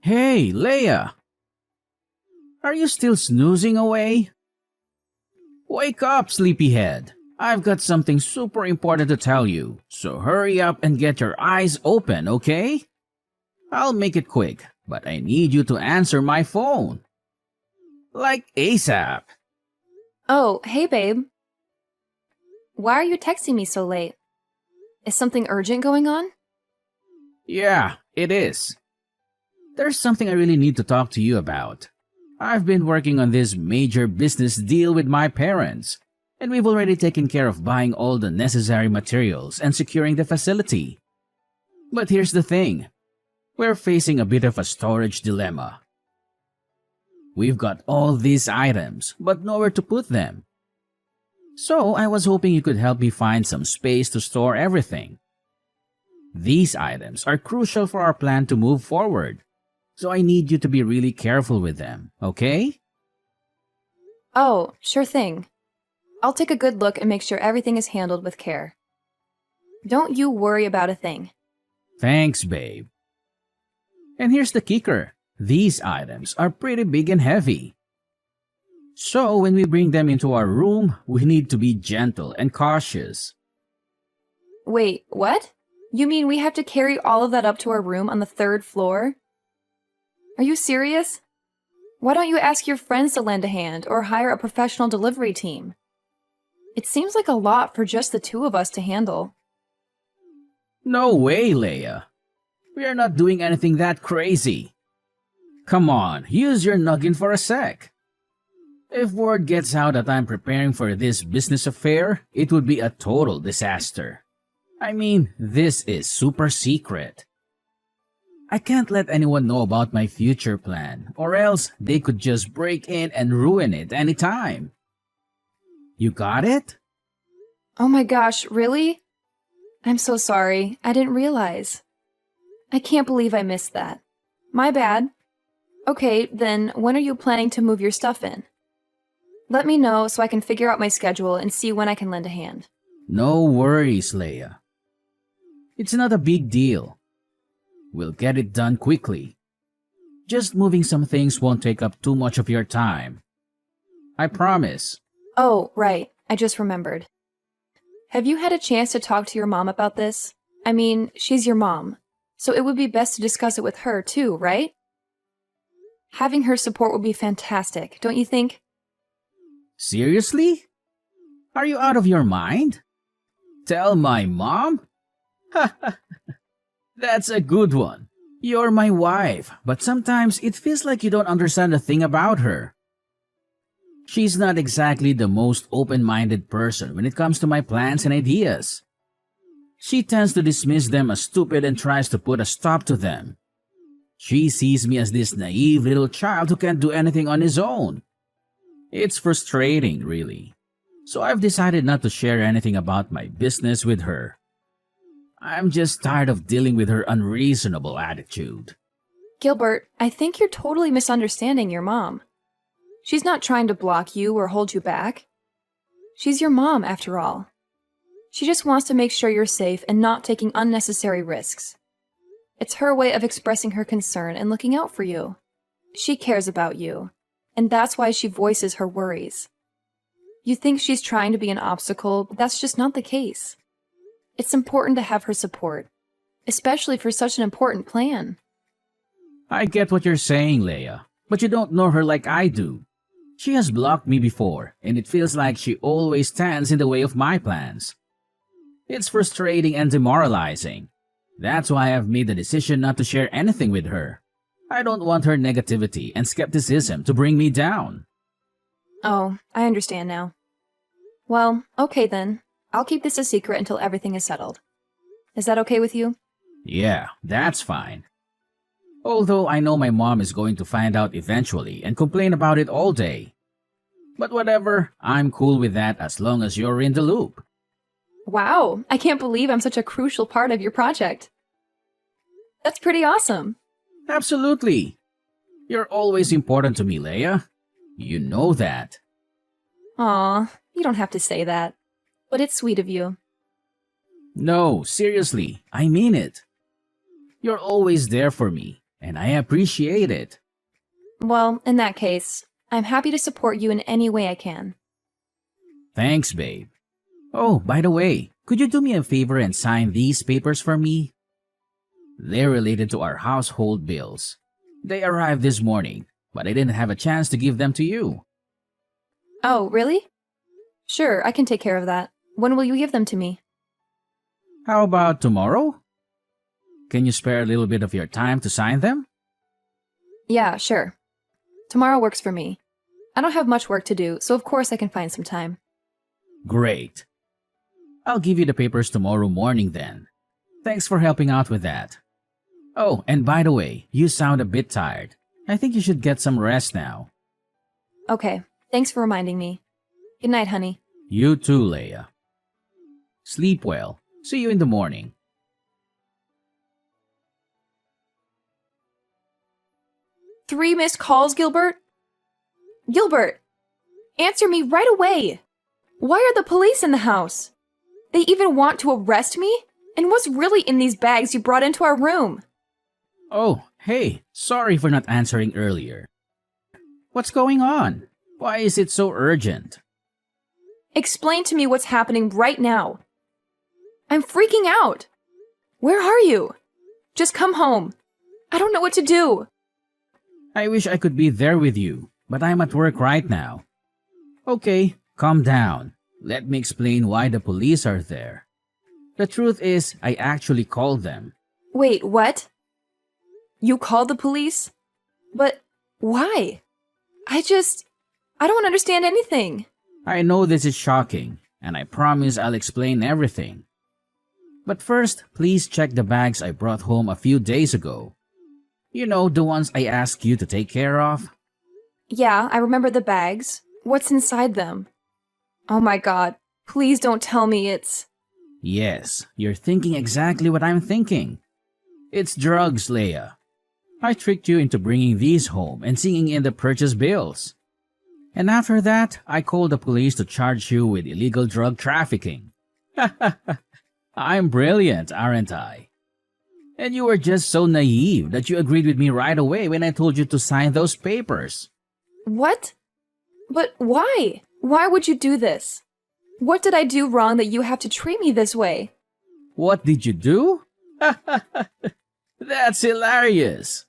Hey, Leia! Are you still snoozing away? Wake up, sleepyhead! I've got something super important to tell you, so hurry up and get your eyes open, okay? I'll make it quick, but I need you to answer my phone. Like ASAP. Oh, hey babe. Why are you texting me so late? Is something urgent going on? Yeah, it is. There's something I really need to talk to you about. I've been working on this major business deal with my parents, and we've already taken care of buying all the necessary materials and securing the facility. But here's the thing. We're facing a bit of a storage dilemma. We've got all these items, but nowhere to put them. So I was hoping you could help me find some space to store everything. These items are crucial for our plan to move forward, so I need you to be really careful with them, okay? Oh, sure thing. I'll take a good look and make sure everything is handled with care. Don't you worry about a thing. Thanks, babe. And here's the kicker. These items are pretty big and heavy. So when we bring them into our room, we need to be gentle and cautious. Wait, what? You mean we have to carry all of that up to our room on the 3rd floor? Are you serious? Why don't you ask your friends to lend a hand or hire a professional delivery team? It seems like a lot for just the two of us to handle. No way, Leia. We are not doing anything that crazy. Come on, use your noggin for a sec. If word gets out that I'm preparing for this business affair, it would be a total disaster. I mean, this is super secret. I can't let anyone know about my future plan, or else they could just break in and ruin it anytime. You got it? Oh my gosh, really? I'm so sorry. I didn't realize. I can't believe I missed that. My bad. Okay, then when are you planning to move your stuff in? Let me know so I can figure out my schedule and see when I can lend a hand. No worries, Leia. It's not a big deal. We'll get it done quickly. Just moving some things won't take up too much of your time. I promise. Oh, right. I just remembered. Have you had a chance to talk to your mom about this? I mean, she's your mom, so it would be best to discuss it with her too, right? Having her support would be fantastic, don't you think? Seriously? Are you out of your mind? Tell my mom? That's a good one. You're my wife, but sometimes it feels like you don't understand a thing about her. She's not exactly the most open-minded person when it comes to my plans and ideas. She tends to dismiss them as stupid and tries to put a stop to them. She sees me as this naive little child who can't do anything on his own. It's frustrating, really. So I've decided not to share anything about my business with her. I'm just tired of dealing with her unreasonable attitude. Gilbert, I think you're totally misunderstanding your mom. She's not trying to block you or hold you back. She's your mom, after all. She just wants to make sure you're safe and not taking unnecessary risks. It's her way of expressing her concern and looking out for you. She cares about you, and that's why she voices her worries. You think she's trying to be an obstacle, but that's just not the case. It's important to have her support, especially for such an important plan. I get what you're saying, Leia, but you don't know her like I do. She has blocked me before, and it feels like she always stands in the way of my plans. It's frustrating and demoralizing. That's why I've made the decision not to share anything with her. I don't want her negativity and skepticism to bring me down. Oh, I understand now. Well, okay then. I'll keep this a secret until everything is settled. Is that okay with you? Yeah, that's fine. Although I know my mom is going to find out eventually and complain about it all day. But whatever, I'm cool with that as long as you're in the loop. Wow, I can't believe I'm such a crucial part of your project. That's pretty awesome. Absolutely. You're always important to me, Leia. You know that. Aw, you don't have to say that. But it's sweet of you. No, seriously, I mean it. You're always there for me, and I appreciate it. Well, in that case, I'm happy to support you in any way I can. Thanks, babe. Oh, by the way, could you do me a favor and sign these papers for me? They're related to our household bills. They arrived this morning, but I didn't have a chance to give them to you. Oh, really? Sure, I can take care of that. When will you give them to me? How about tomorrow? Can you spare a little bit of your time to sign them? Yeah, sure. Tomorrow works for me. I don't have much work to do, so of course I can find some time. Great. I'll give you the papers tomorrow morning then. Thanks for helping out with that. Oh, and by the way, you sound a bit tired. I think you should get some rest now. Okay, thanks for reminding me. Good night, honey. You too, Leia. Sleep well. See you in the morning. 3 missed calls, Gilbert? Gilbert! Answer me right away! Why are the police in the house? They even want to arrest me? And what's really in these bags you brought into our room? Oh, hey, sorry for not answering earlier. What's going on? Why is it so urgent? Explain to me what's happening right now. I'm freaking out. Where are you? Just come home. I don't know what to do. I wish I could be there with you, but I'm at work right now. Okay, calm down. Let me explain why the police are there. The truth is, I actually called them. Wait, what? You called the police? But why? I don't understand anything. I know this is shocking, and I promise I'll explain everything. But first, please check the bags I brought home a few days ago. You know, the ones I asked you to take care of? Yeah, I remember the bags. What's inside them? Oh my god, please don't tell me it's... Yes, you're thinking exactly what I'm thinking. It's drugs, Leia. I tricked you into bringing these home and seeing in the purchase bills. And after that, I called the police to charge you with illegal drug trafficking. I'm brilliant, aren't I? And you were just so naive that you agreed with me right away when I told you to sign those papers. What? But why? Why would you do this? What did I do wrong that you have to treat me this way? What did you do? That's hilarious.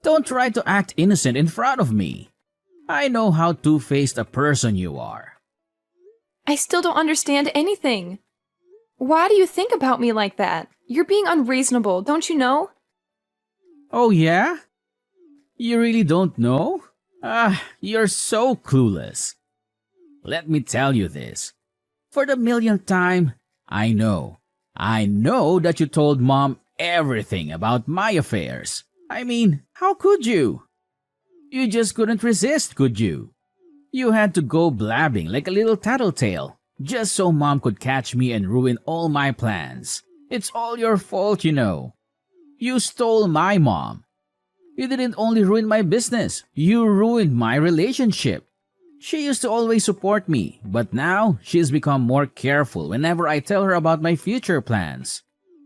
Don't try to act innocent in front of me. I know how two-faced a person you are. I still don't understand anything. Why do you think about me like that? You're being unreasonable, don't you know? Oh yeah? You really don't know? You're so clueless. Let me tell you this. For the millionth time, I know that you told Mom everything about my affairs. I mean, how could you? You just couldn't resist, could you? You had to go blabbing like a little tattletale, just so Mom could catch me and ruin all my plans. It's all your fault, you know. You stole my mom. You didn't only ruin my business, you ruined my relationship. She used to always support me, but now she's become more careful whenever I tell her about my future plans.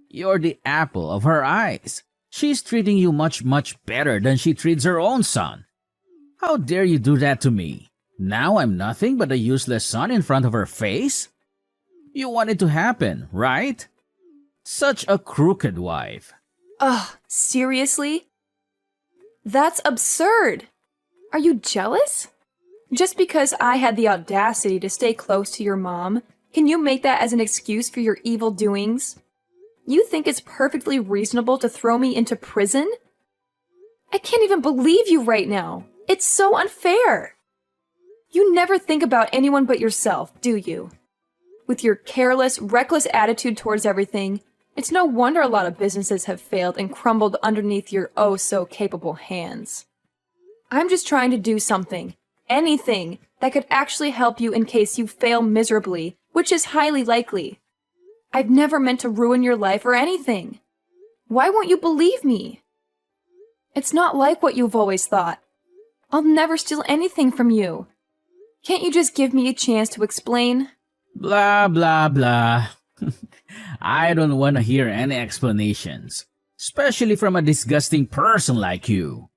You're the apple of her eyes. She's treating you much, much better than she treats her own son. How dare you do that to me? Now I'm nothing but a useless son in front of her face? You want it to happen, right? Such a crooked wife. Ugh, seriously? That's absurd. Are you jealous? Just because I had the audacity to stay close to your mom, can you make that as an excuse for your evil doings? You think it's perfectly reasonable to throw me into prison? I can't even believe you right now. It's so unfair. You never think about anyone but yourself, do you? With your careless, reckless attitude towards everything, it's no wonder a lot of businesses have failed and crumbled underneath your oh-so-capable hands. I'm just trying to do something, anything, that could actually help you in case you fail miserably, which is highly likely. I've never meant to ruin your life or anything. Why won't you believe me? It's not like what you've always thought. I'll never steal anything from you. Can't you just give me a chance to explain? Blah, blah, blah. I don't want to hear any explanations. especially from a disgusting person like you.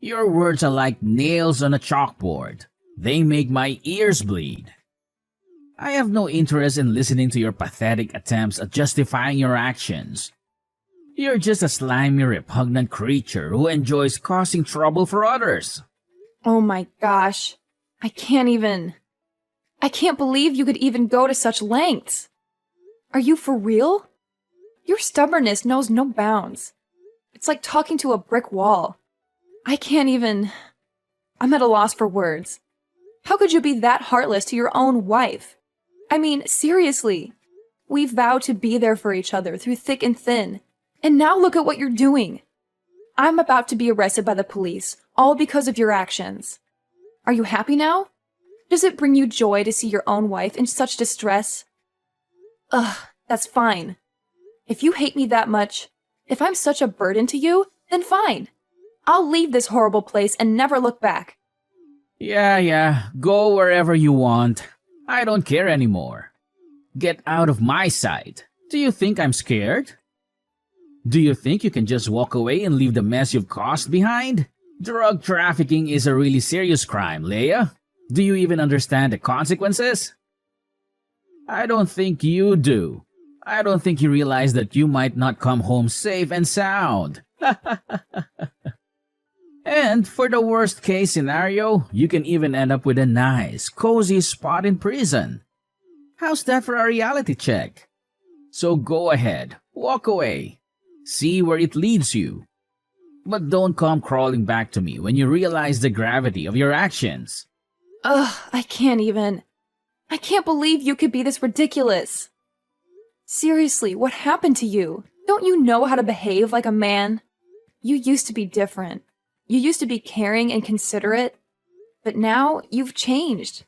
Your words are like nails on a chalkboard. They make my ears bleed. I have no interest in listening to your pathetic attempts at justifying your actions. You're just a slimy, repugnant creature who enjoys causing trouble for others. Oh my gosh. I can't believe you could even go to such lengths. Are you for real? Your stubbornness knows no bounds. It's like talking to a brick wall. I'm at a loss for words. How could you be that heartless to your own wife? I mean, seriously. We vowed to be there for each other through thick and thin. And now look at what you're doing. I'm about to be arrested by the police, all because of your actions. Are you happy now? Does it bring you joy to see your own wife in such distress? Ugh, that's fine. If you hate me that much, if I'm such a burden to you, then fine. I'll leave this horrible place and never look back. Yeah, go wherever you want. I don't care anymore. Get out of my sight. Do you think I'm scared? Do you think you can just walk away and leave the mess you've caused behind? Drug trafficking is a really serious crime, Leia. Do you even understand the consequences? I don't think you do. I don't think you realize that you might not come home safe and sound. And for the worst case scenario, you can even end up with a nice, cozy spot in prison. How's that for a reality check? So go ahead, walk away. See where it leads you. But don't come crawling back to me when you realize the gravity of your actions. Ugh, I can't believe you could be this ridiculous. Seriously, what happened to you? Don't you know how to behave like a man? You used to be different. You used to be caring and considerate. But now, you've changed.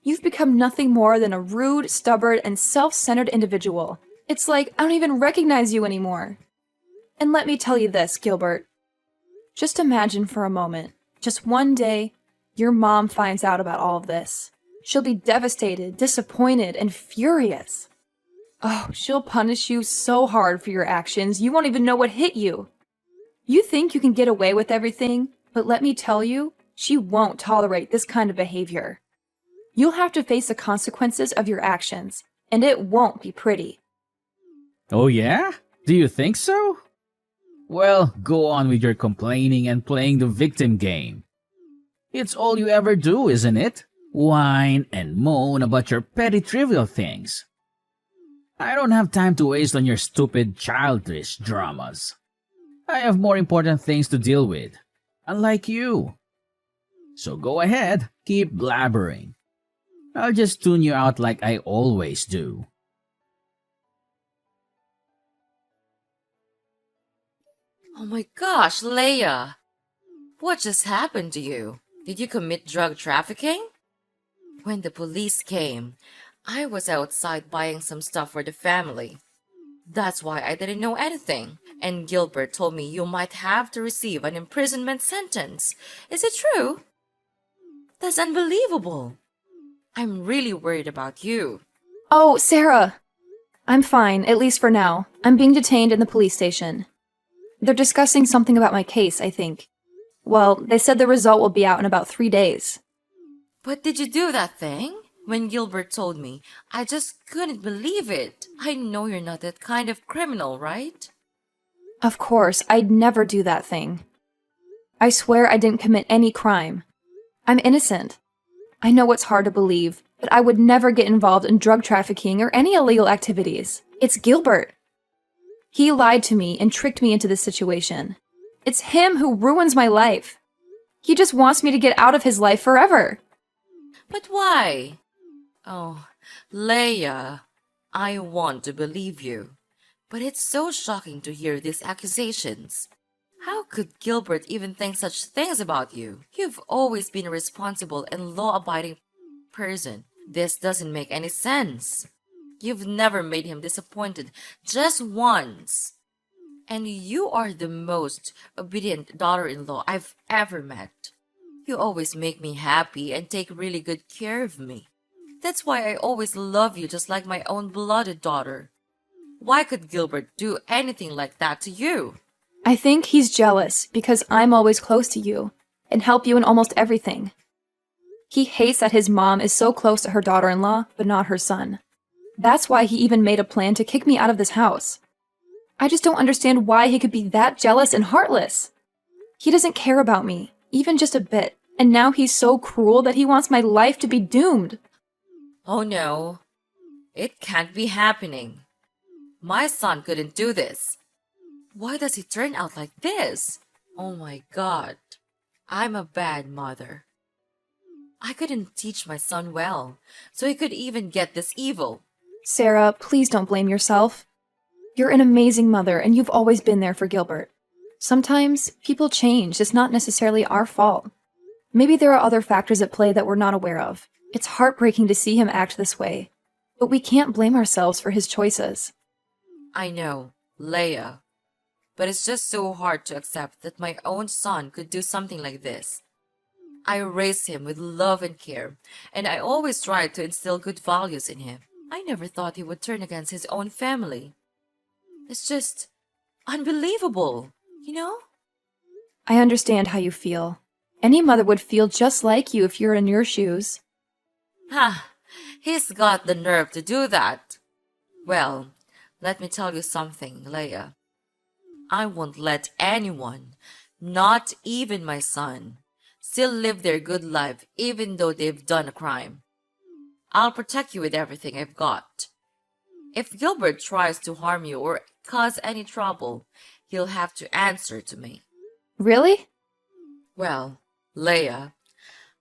You've become nothing more than a rude, stubborn, and self-centered individual. It's like I don't even recognize you anymore. And let me tell you this, Gilbert. Just imagine for a moment, just one day, your mom finds out about all of this. She'll be devastated, disappointed, and furious. Oh, she'll punish you so hard for your actions, you won't even know what hit you. You think you can get away with everything, but let me tell you, she won't tolerate this kind of behavior. You'll have to face the consequences of your actions, and it won't be pretty. Oh yeah? Do you think so? Well, go on with your complaining and playing the victim game. It's all you ever do, isn't it? Whine and moan about your petty trivial things. I don't have time to waste on your stupid childish dramas. I have more important things to deal with, unlike you. So go ahead, keep blabbering. I'll just tune you out like I always do. Oh my gosh, Leia! What just happened to you? Did you commit drug trafficking? When the police came, I was outside buying some stuff for the family. That's why I didn't know anything. And Gilbert told me you might have to receive an imprisonment sentence. Is it true? That's unbelievable. I'm really worried about you. Oh, Sarah! I'm fine, at least for now. I'm being detained in the police station. They're discussing something about my case, I think. Well, they said the result will be out in about 3 days. But did you do that thing? When Gilbert told me, I just couldn't believe it. I know you're not that kind of criminal, right? Of course, I'd never do that thing. I swear I didn't commit any crime. I'm innocent. I know it's hard to believe, but I would never get involved in drug trafficking or any illegal activities. It's Gilbert. He lied to me and tricked me into this situation. It's him who ruins my life. He just wants me to get out of his life forever. But why? Oh, Leia, I want to believe you. But it's so shocking to hear these accusations. How could Gilbert even think such things about you? You've always been a responsible and law-abiding person. This doesn't make any sense. You've never made him disappointed, just once. And you are the most obedient daughter-in-law I've ever met. You always make me happy and take really good care of me. That's why I always love you just like my own blooded daughter. Why could Gilbert do anything like that to you? I think he's jealous because I'm always close to you and help you in almost everything. He hates that his mom is so close to her daughter-in-law, but not her son. That's why he even made a plan to kick me out of this house. I just don't understand why he could be that jealous and heartless. He doesn't care about me, even just a bit, and now he's so cruel that he wants my life to be doomed. Oh no, it can't be happening. My son couldn't do this. Why does he turn out like this? Oh my God, I'm a bad mother. I couldn't teach my son well, so he could even get this evil. Sarah, please don't blame yourself. You're an amazing mother, and you've always been there for Gilbert. Sometimes people change. It's not necessarily our fault. Maybe there are other factors at play that we're not aware of. It's heartbreaking to see him act this way, but we can't blame ourselves for his choices. I know, Leia. But it's just so hard to accept that my own son could do something like this. I raised him with love and care, and I always tried to instill good values in him. I never thought he would turn against his own family. It's just unbelievable, you know? I understand how you feel. Any mother would feel just like you if you're in your shoes. Ha! He's got the nerve to do that. Well, let me tell you something, Leia. I won't let anyone, not even my son, still live their good life even though they've done a crime. I'll protect you with everything I've got. If Gilbert tries to harm you or cause any trouble, he'll have to answer to me. Really? Well, Leia,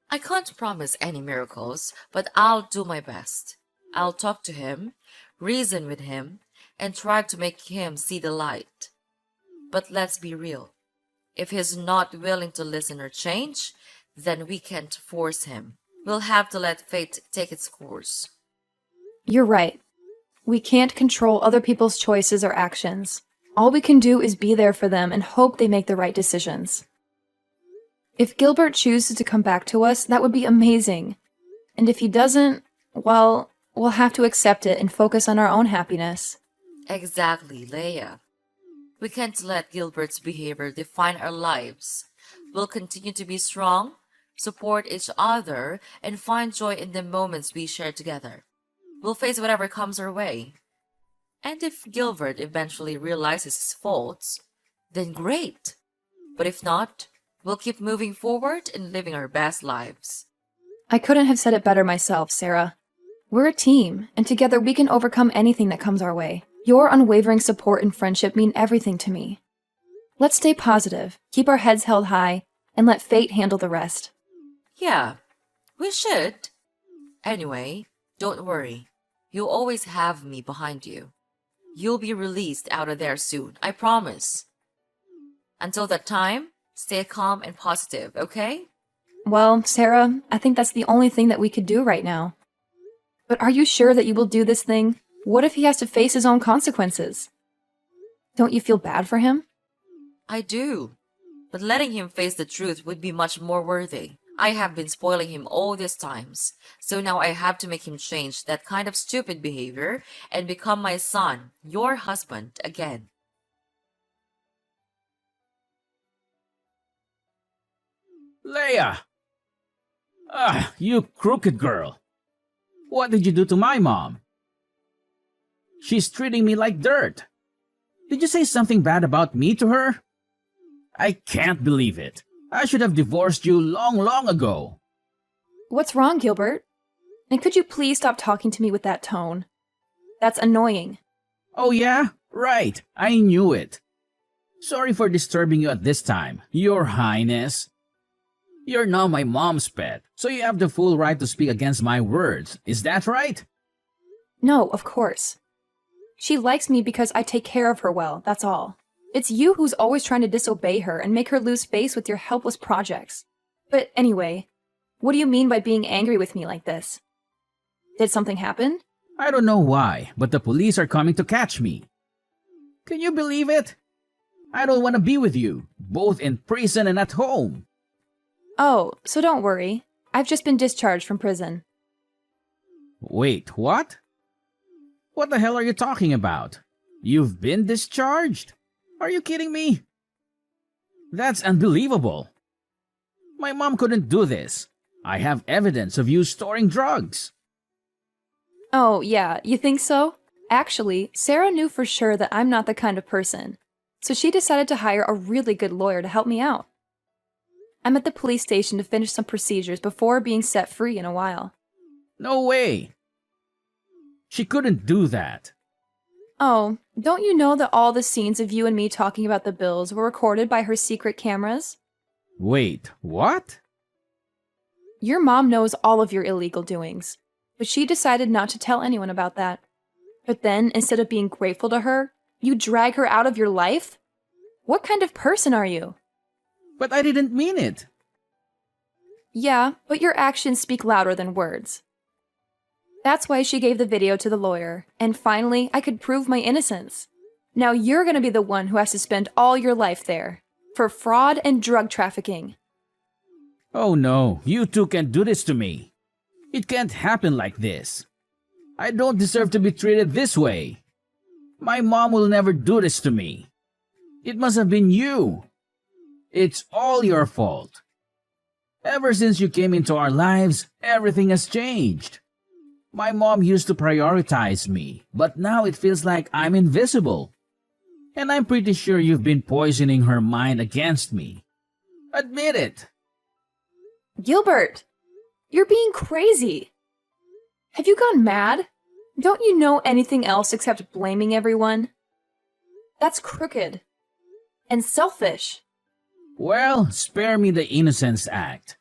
I can't promise any miracles, but I'll do my best. I'll talk to him, reason with him, and try to make him see the light. But let's be real. If he's not willing to listen or change, then we can't force him. We'll have to let fate take its course. You're right. We can't control other people's choices or actions. All we can do is be there for them and hope they make the right decisions. If Gilbert chooses to come back to us, that would be amazing. And if he doesn't, well, we'll have to accept it and focus on our own happiness. Exactly, Leia. We can't let Gilbert's behavior define our lives. We'll continue to be strong, support each other, and find joy in the moments we share together. We'll face whatever comes our way. And if Gilbert eventually realizes his faults, then great. But if not, we'll keep moving forward and living our best lives. I couldn't have said it better myself, Sarah. We're a team, and together we can overcome anything that comes our way. Your unwavering support and friendship mean everything to me. Let's stay positive, keep our heads held high, and let fate handle the rest. Yeah, we should. Anyway, don't worry. You'll always have me behind you. You'll be released out of there soon, I promise. Until that time, stay calm and positive, okay? Well, Sarah, I think that's the only thing that we could do right now. But are you sure that you will do this thing? What if he has to face his own consequences? Don't you feel bad for him? I do. But letting him face the truth would be much more worthy. I have been spoiling him all these times, so now I have to make him change that kind of stupid behavior and become my son, your husband, again. Leia! Ah, you crooked girl! What did you do to my mom? She's treating me like dirt. Did you say something bad about me to her? I can't believe it. I should have divorced you long ago. What's wrong, Gilbert? And could you please stop talking to me with that tone? That's annoying. Oh yeah? Right. I knew it. Sorry for disturbing you at this time, Your Highness. You're now my mom's pet, so you have the full right to speak against my words. Is that right? No, of course. She likes me because I take care of her well, that's all. It's you who's always trying to disobey her and make her lose face with your helpless projects. But anyway, what do you mean by being angry with me like this? Did something happen? I don't know why, but the police are coming to catch me. Can you believe it? I don't want to be with you, both in prison and at home. Oh, so don't worry. I've just been discharged from prison. Wait, what? What the hell are you talking about? You've been discharged? Are you kidding me? That's unbelievable. My mom couldn't do this. I have evidence of you storing drugs. Oh, yeah, you think so? Actually, Sarah knew for sure that I'm not the kind of person, so she decided to hire a really good lawyer to help me out. I'm at the police station to finish some procedures before being set free in a while. No way. She couldn't do that. Oh, don't you know that all the scenes of you and me talking about the bills were recorded by her secret cameras? Wait, what? Your mom knows all of your illegal doings, but she decided not to tell anyone about that. But then, instead of being grateful to her, you drag her out of your life? What kind of person are you? But I didn't mean it. Yeah, but your actions speak louder than words. That's why she gave the video to the lawyer, and finally, I could prove my innocence. Now you're gonna be the one who has to spend all your life there, for fraud and drug trafficking. Oh no, you two can't do this to me. It can't happen like this. I don't deserve to be treated this way. My mom will never do this to me. It must have been you. It's all your fault. Ever since you came into our lives, everything has changed. My mom used to prioritize me, but now it feels like I'm invisible. And I'm pretty sure you've been poisoning her mind against me. Admit it. Gilbert, you're being crazy. Have you gone mad? Don't you know anything else except blaming everyone? That's crooked and selfish. Well, spare me the Innocence Act.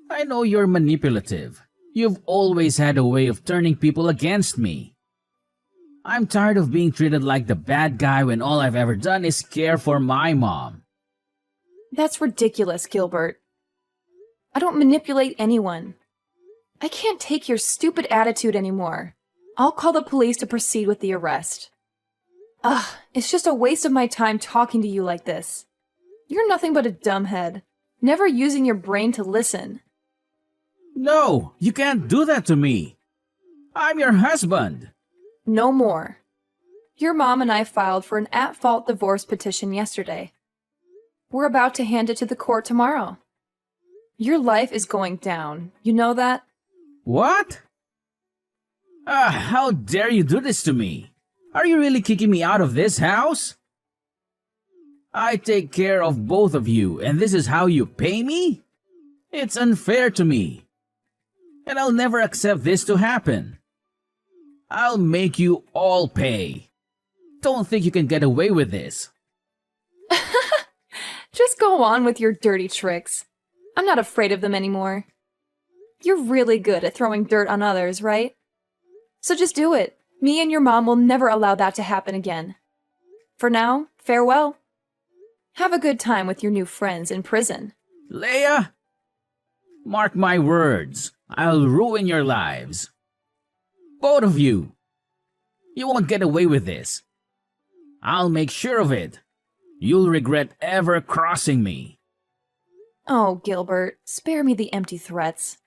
I know you're manipulative. You've always had a way of turning people against me. I'm tired of being treated like the bad guy when all I've ever done is care for my mom. That's ridiculous, Gilbert. I don't manipulate anyone. I can't take your stupid attitude anymore. I'll call the police to proceed with the arrest. Ugh, it's just a waste of my time talking to you like this. You're nothing but a dumbhead, never using your brain to listen. No, you can't do that to me. I'm your husband. No more. Your mom and I filed for an at-fault divorce petition yesterday. We're about to hand it to the court tomorrow. Your life is going down. You know that? What? How dare you do this to me? Are you really kicking me out of this house? I take care of both of you, and this is how you pay me? It's unfair to me. And I'll never accept this to happen. I'll make you all pay. Don't think you can get away with this. Just go on with your dirty tricks. I'm not afraid of them anymore. You're really good at throwing dirt on others, right? So just do it. Me and your mom will never allow that to happen again. For now, farewell. Have a good time with your new friends in prison. Leia, mark my words. I'll ruin your lives. Both of you. You won't get away with this. I'll make sure of it. You'll regret ever crossing me. Oh, Gilbert, spare me the empty threats.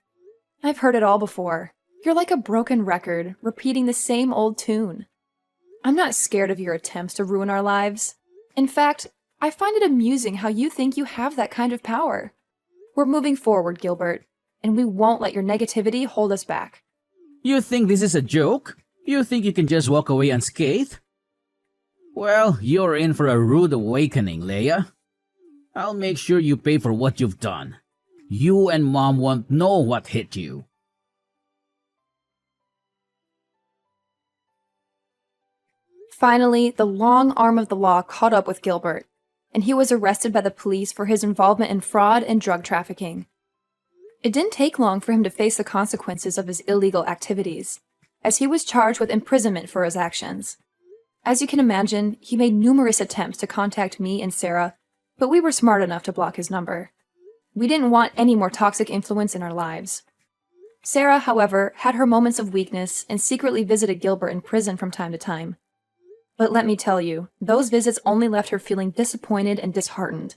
I've heard it all before. You're like a broken record, repeating the same old tune. I'm not scared of your attempts to ruin our lives. In fact, I find it amusing how you think you have that kind of power. We're moving forward, Gilbert, and we won't let your negativity hold us back. You think this is a joke? You think you can just walk away unscathed? Well, you're in for a rude awakening, Leia. I'll make sure you pay for what you've done. You and Mom won't know what hit you. Finally, the long arm of the law caught up with Gilbert, and he was arrested by the police for his involvement in fraud and drug trafficking. It didn't take long for him to face the consequences of his illegal activities, as he was charged with imprisonment for his actions. As you can imagine, he made numerous attempts to contact me and Sarah, but we were smart enough to block his number. We didn't want any more toxic influence in our lives. Sarah, however, had her moments of weakness and secretly visited Gilbert in prison from time to time. But let me tell you, those visits only left her feeling disappointed and disheartened.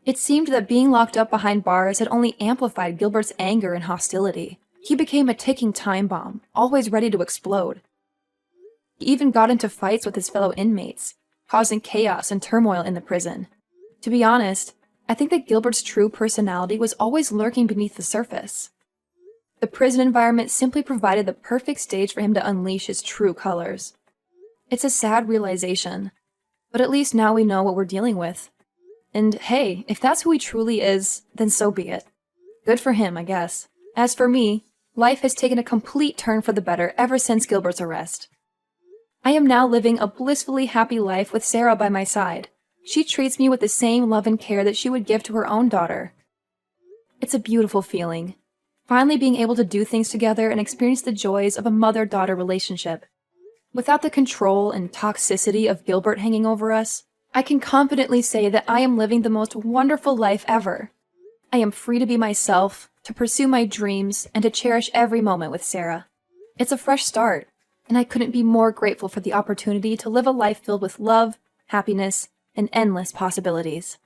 It seemed that being locked up behind bars had only amplified Gilbert's anger and hostility. He became a ticking time bomb, always ready to explode. He even got into fights with his fellow inmates, causing chaos and turmoil in the prison. To be honest, I think that Gilbert's true personality was always lurking beneath the surface. The prison environment simply provided the perfect stage for him to unleash his true colors. It's a sad realization, but at least now we know what we're dealing with. And hey, if that's who he truly is, then so be it. Good for him, I guess. As for me, life has taken a complete turn for the better ever since Gilbert's arrest. I am now living a blissfully happy life with Sarah by my side. She treats me with the same love and care that she would give to her own daughter. It's a beautiful feeling, finally being able to do things together and experience the joys of a mother-daughter relationship. Without the control and toxicity of Gilbert hanging over us, I can confidently say that I am living the most wonderful life ever. I am free to be myself, to pursue my dreams, and to cherish every moment with Sarah. It's a fresh start, and I couldn't be more grateful for the opportunity to live a life filled with love, happiness, and endless possibilities.